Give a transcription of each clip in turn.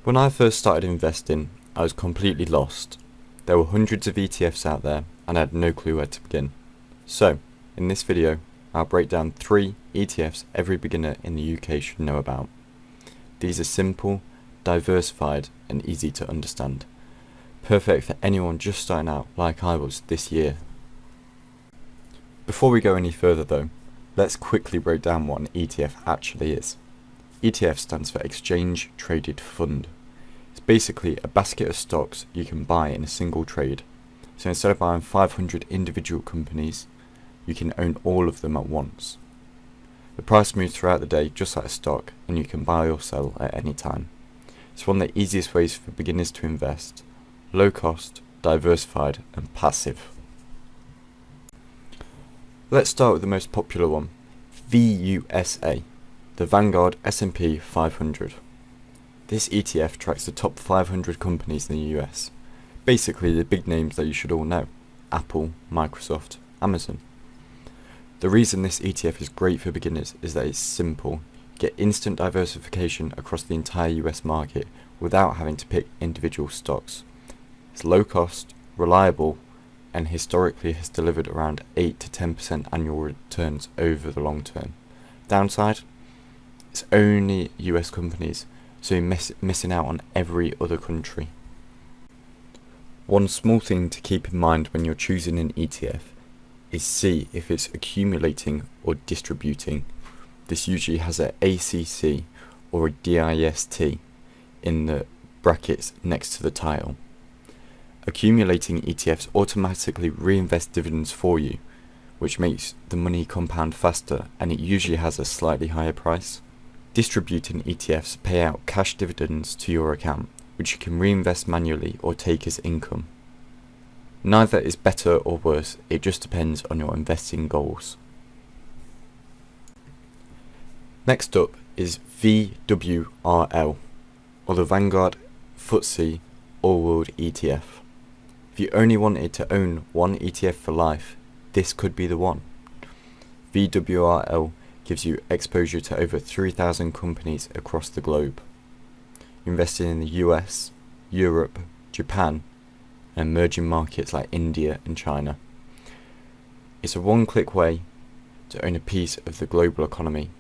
When I first started investing, I was completely lost. There were hundreds of ETFs out there and I had no clue where to begin. So, in this video, I'll break down 3 ETFs every beginner in the UK should know about. These are simple, diversified and easy to understand. Perfect for anyone just starting out like I was this year. Before we go any further though, let's quickly break down what an ETF actually is. ETF stands for Exchange Traded Fund. It's basically a basket of stocks you can buy in a single trade. So instead of buying 500 individual companies, you can own all of them at once. The price moves throughout the day just like a stock, and you can buy or sell at any time. It's one of the easiest ways for beginners to invest. Low cost, diversified and passive. Let's start with the most popular one, VUSA, the Vanguard S&P 500. This ETF tracks the top 500 companies in the US, basically the big names that you should all know, Apple, Microsoft, Amazon. The reason this ETF is great for beginners is that it's simple. You get instant diversification across the entire US market without having to pick individual stocks. It's low cost, reliable, and historically has delivered around 8 to 10% annual returns over the long term. Downside? It's only US companies, so you're missing out on every other country. One small thing to keep in mind when you're choosing an ETF is see if it's accumulating or distributing. This usually has a ACC or a DIST in the brackets next to the title. Accumulating ETFs automatically reinvest dividends for you, which makes the money compound faster, and it usually has a slightly higher price. Distributing ETFs pay out cash dividends to your account, which you can reinvest manually or take as income. Neither is better or worse, it just depends on your investing goals. Next up is VWRL, or the Vanguard FTWG All World ETF. If you only wanted to own one ETF for life, this could be the one. VWRL gives you exposure to over 3,000 companies across the globe. You're investing in the US, Europe, Japan, and emerging markets like India and China. It's a one-click way to own a piece of the global economy.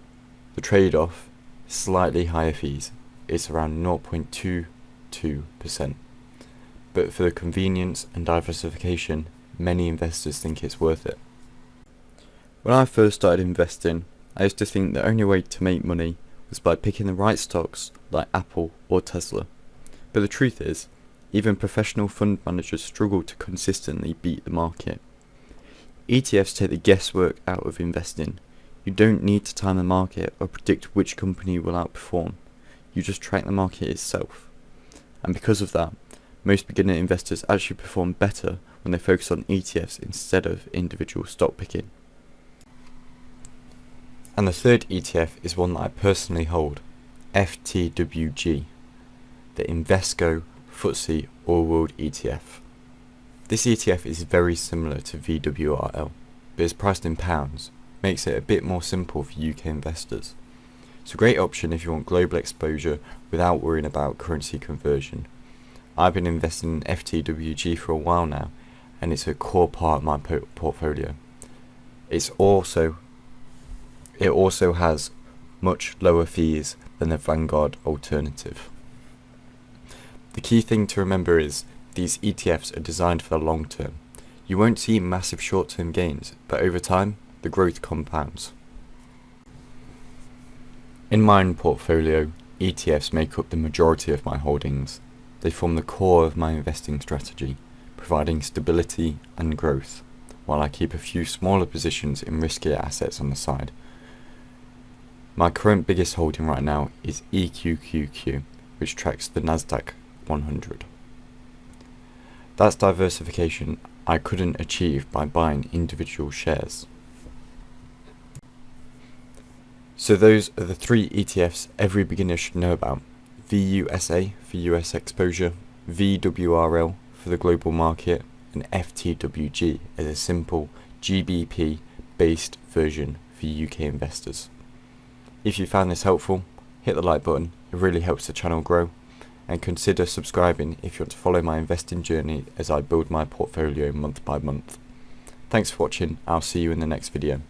The trade-off, slightly higher fees, is around 0.22%. But for the convenience and diversification, many investors think it's worth it. When I first started investing, I used to think the only way to make money was by picking the right stocks like Apple or Tesla. But the truth is, even professional fund managers struggle to consistently beat the market. ETFs take the guesswork out of investing. You don't need to time the market or predict which company will outperform. You just track the market itself. And because of that, most beginner investors actually perform better when they focus on ETFs instead of individual stock picking. And the third ETF is one that I personally hold, FTWG, the Invesco FTSE All World ETF. This ETF is very similar to VWRL, but is priced in pounds, makes it a bit more simple for UK investors. It's a great option if you want global exposure without worrying about currency conversion. I've been investing in FTWG for a while now, and it's a core part of my portfolio. It also has much lower fees than the Vanguard alternative. The key thing to remember is these ETFs are designed for the long term. You won't see massive short-term gains, but over time, the growth compounds. In my own portfolio, ETFs make up the majority of my holdings. They form the core of my investing strategy, providing stability and growth, while I keep a few smaller positions in riskier assets on the side. My current biggest holding right now is EQQQ, which tracks the Nasdaq 100. That's diversification I couldn't achieve by buying individual shares. So those are the 3 ETFs every beginner should know about. VUSA for US exposure, VWRL for the global market, and FTWG as a simple GBP based version for UK investors. If you found this helpful, hit the like button, it really helps the channel grow, and consider subscribing if you want to follow my investing journey as I build my portfolio month by month. Thanks for watching, I'll see you in the next video.